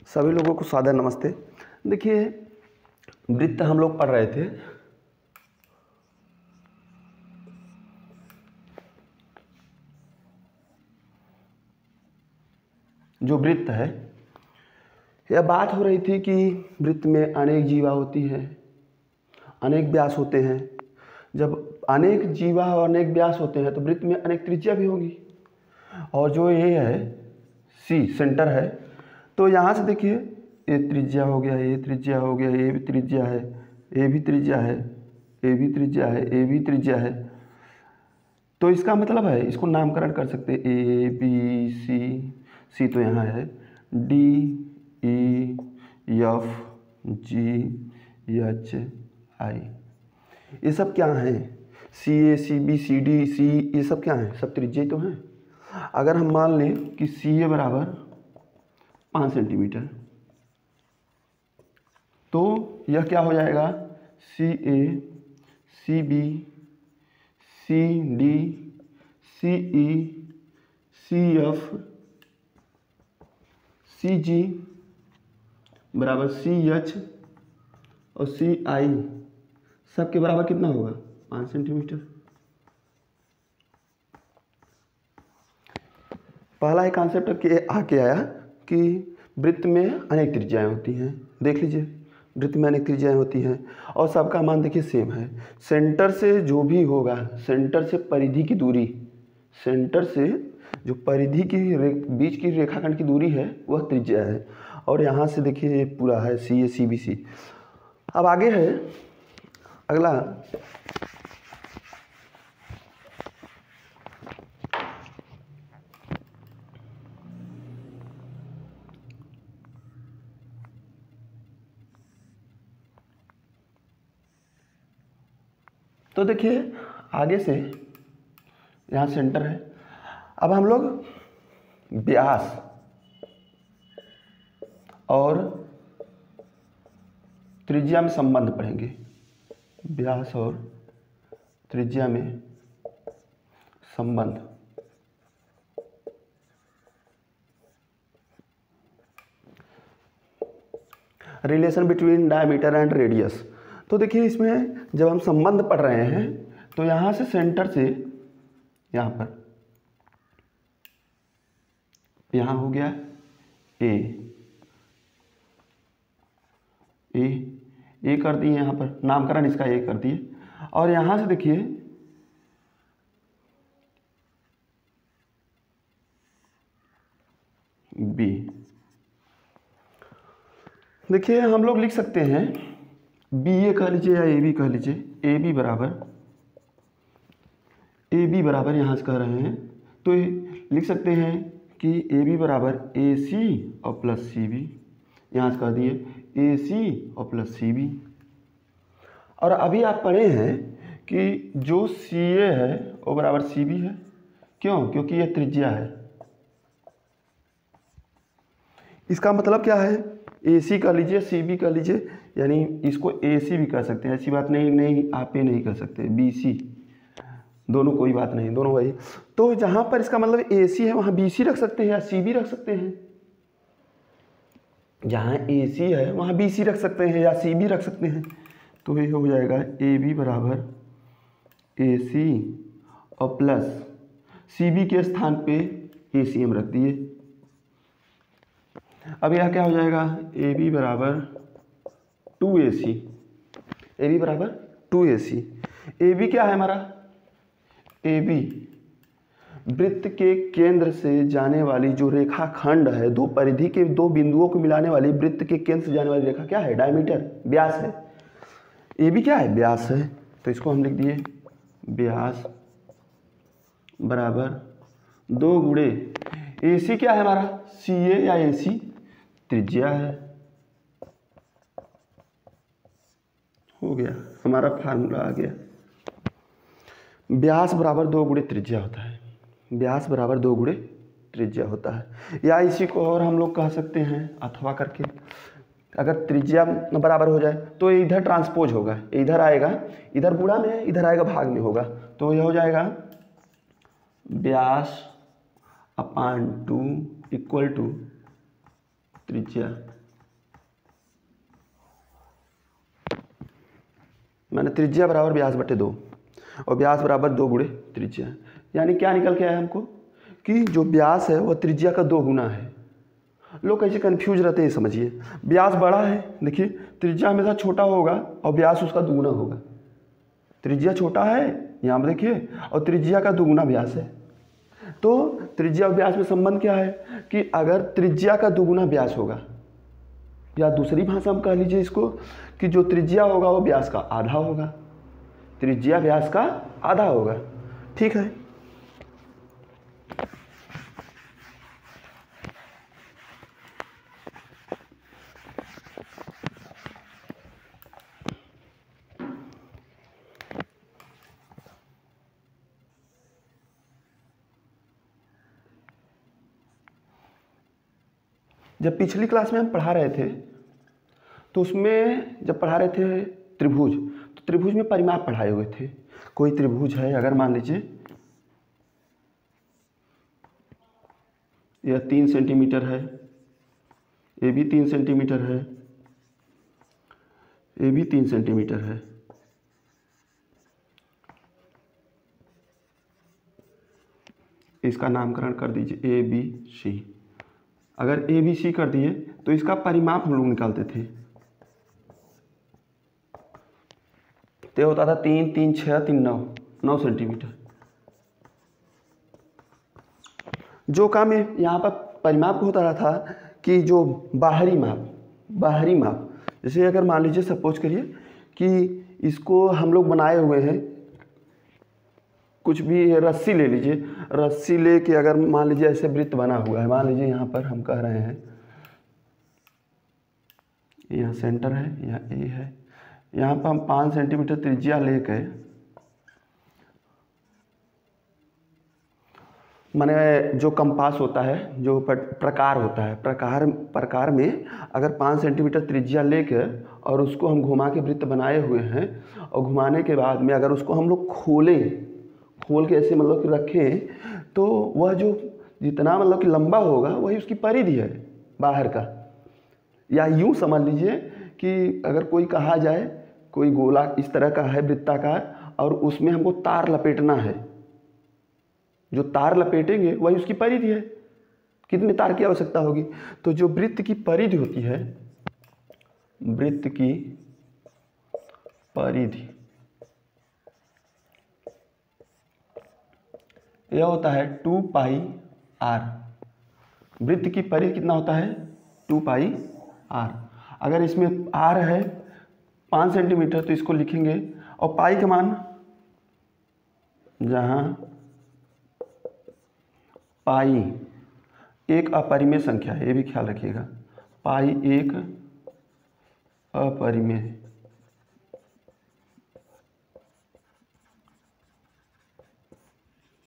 सभी लोगों को सादर नमस्ते। देखिए, वृत्त हम लोग पढ़ रहे थे। जो वृत्त है, यह बात हो रही थी कि वृत्त में अनेक जीवा होती हैं, अनेक व्यास होते हैं। जब अनेक जीवा और अनेक व्यास होते हैं तो वृत्त में अनेक त्रिज्या भी होगी। और जो ये है सी सेंटर है, तो यहाँ से देखिए ये त्रिज्या हो गया, ये त्रिज्या हो गया, ये भी त्रिज्या है, ये भी त्रिज्या है, ये भी त्रिज्या है, ये भी त्रिज्या है। तो इसका मतलब है, इसको नामकरण कर सकते हैं ए बी सी। सी तो यहाँ है, D E F G H I, ये सब क्या हैं? सी A C B C D सी, ये सब क्या हैं? सब त्रिज्या तो हैं। अगर हम मान लें कि सी ए बराबर 5 सेंटीमीटर, तो यह क्या हो जाएगा? C A C B C D C E C F C G बराबर सी एच और सी आई, सब के बराबर कितना होगा? 5 सेंटीमीटर। पहला ही कॉन्सेप्ट आके आया कि वृत्त में अनेक त्रिज्याएं होती हैं। देख लीजिए, वृत्त में अनेक त्रिज्याएं होती हैं और सबका मान देखिए सेम है। सेंटर से जो भी होगा, सेंटर से परिधि की दूरी, सेंटर से जो परिधि की बीच की रेखाखंड की दूरी है वह त्रिज्या है। और यहाँ से देखिए ये पूरा है सी ए सी बी सी। अब आगे है अगला, तो देखिए आगे से यहाँ सेंटर है। अब हम लोग व्यास और त्रिज्या में संबंध पढ़ेंगे। व्यास और त्रिज्या में संबंध। Relation between diameter and radius. तो देखिए इसमें जब हम संबंध पढ़ रहे हैं तो यहाँ से सेंटर से यहाँ पर, यहाँ हो गया ए कर दिए, यहाँ पर नामकरण इसका ए कर दिए। और यहाँ से देखिए बी। देखिए हम लोग लिख सकते हैं बी ए कह लीजिए या ए बी कह लीजिए। ए बी बराबर यहाँ से कह रहे हैं तो लिख सकते हैं कि ए बी बराबर ए सी और प्लस सी बी। यहाँ से कह दिए ए सी और प्लस सी बी। और अभी आप पढ़े हैं कि जो सी ए है वो बराबर सी बी है। क्यों? क्योंकि ये त्रिज्या है। इसका मतलब क्या है? ए सी कर लीजिए, सी बी कर लीजिए, यानी इसको ए सी भी कर सकते हैं, ऐसी बात नहीं आप ये नहीं कर सकते। बी सी दोनों कोई बात नहीं, दोनों वही। तो जहाँ पर इसका मतलब ए सी है वहाँ बी सी रख सकते हैं या सी बी रख सकते हैं। जहाँ ए सी है वहाँ बी सी रख सकते हैं या सी बी रख सकते हैं। तो ये हो जाएगा ए बी बराबर ए सी और प्लस सी बी के स्थान पे ए सी हम रख दिए। अब यह क्या हो जाएगा? ए बी बराबर 2AC। ए बी बराबर 2AC। ए बी क्या है हमारा? ए बी वृत्त के केंद्र से जाने वाली जो रेखाखंड है, दो परिधि के दो बिंदुओं को मिलाने वाली वृत्त के केंद्र से जाने वाली रेखा क्या है? डायमीटर, व्यास है। ए बी क्या है? व्यास है। तो इसको हम लिख दिए व्यास बराबर 2 गुणे ए सी क्या है हमारा? सी ए या ए सी त्रिज्या है। हो गया, हमारा फार्मूला आ गया। व्यास बराबर 2 गुणे त्रिज्या होता है। व्यास बराबर 2 गुणे त्रिज्या होता है। या इसी को और हम लोग कह सकते हैं अथवा करके, अगर त्रिज्या बराबर हो जाए तो इधर ट्रांसपोज होगा, इधर आएगा, इधर गुणा में, इधर आएगा भाग में होगा। तो यह हो जाएगा व्यास अपान 2 इक्वल टू त्रिज्या। मैंने त्रिज्या बराबर व्यास बटे 2 और व्यास बराबर 2 गुणे त्रिज्या, यानी क्या निकल के आया हमको कि जो व्यास है वह त्रिज्या का 2 गुना है। लोग कैसे कन्फ्यूज रहते हैं समझिए, व्यास बड़ा है, देखिए त्रिज्या हमेशा छोटा होगा और व्यास उसका दुगुना होगा। त्रिज्या छोटा है यहाँ पर देखिए और त्रिज्या का दुगुना व्यास है, तो त्रिज्या और व्यास में संबंध क्या है कि अगर त्रिज्या का दुगुना व्यास होगा, या दूसरी भाषा में कह लीजिए इसको कि जो त्रिज्या होगा वो व्यास का आधा होगा, त्रिज्या व्यास का आधा होगा। ठीक है, जब पिछली क्लास में हम पढ़ा रहे थे तो उसमें जब पढ़ा रहे थे त्रिभुज, तो त्रिभुज में परिमाप पढ़ाए हुए थे। कोई त्रिभुज है, अगर मान लीजिए यह 3 सेंटीमीटर है, ये भी 3 सेंटीमीटर है, ये भी 3 सेंटीमीटर है, इसका नामकरण कर दीजिए ए बी सी। अगर ए बी सी कर दिए तो इसका परिमाप हम लोग निकालते थे, तो होता था 3 3 6 3 9 सेंटीमीटर। जो काम यहाँ पर परिमाप होता रहा था कि जो बाहरी माप, जैसे अगर मान लीजिए सपोज करिए कि इसको हम लोग बनाए हुए हैं, कुछ भी रस्सी ले लीजिए, रस्सी ले के अगर मान लीजिए ऐसे वृत्त बना हुआ है, मान लीजिए यहाँ पर हम कह रहे हैं यहाँ सेंटर है, यहाँ ए है, यहाँ पर हम 5 सेंटीमीटर त्रिज्या लेके माने जो कंपास होता है, जो प्रकार होता है, प्रकार में अगर 5 सेंटीमीटर त्रिज्या लेके और उसको हम घुमा के वृत्त बनाए हुए हैं, और घुमाने के बाद में अगर उसको हम लोग खोल के ऐसे मतलब कि रखें, तो वह जो जितना मतलब कि लंबा होगा वही उसकी परिधि है बाहर का। या यूँ समझ लीजिए कि अगर कोई कहा जाए कोई गोला इस तरह का है वृत्ताकार और उसमें हमको तार लपेटना है, जो तार लपेटेंगे वही उसकी परिधि है। कितने तार की आवश्यकता होगी? तो जो वृत्त की परिधि होती है, वृत्त की परिधि यह होता है 2 पाई आर। वृत्त की परिधि कितना होता है? 2 पाई आर। अगर इसमें आर है 5 सेंटीमीटर तो इसको लिखेंगे, और पाई का मान जहाँ पाई एक अपरिमेय संख्या है, ये भी ख्याल रखिएगा, पाई एक अपरिमेय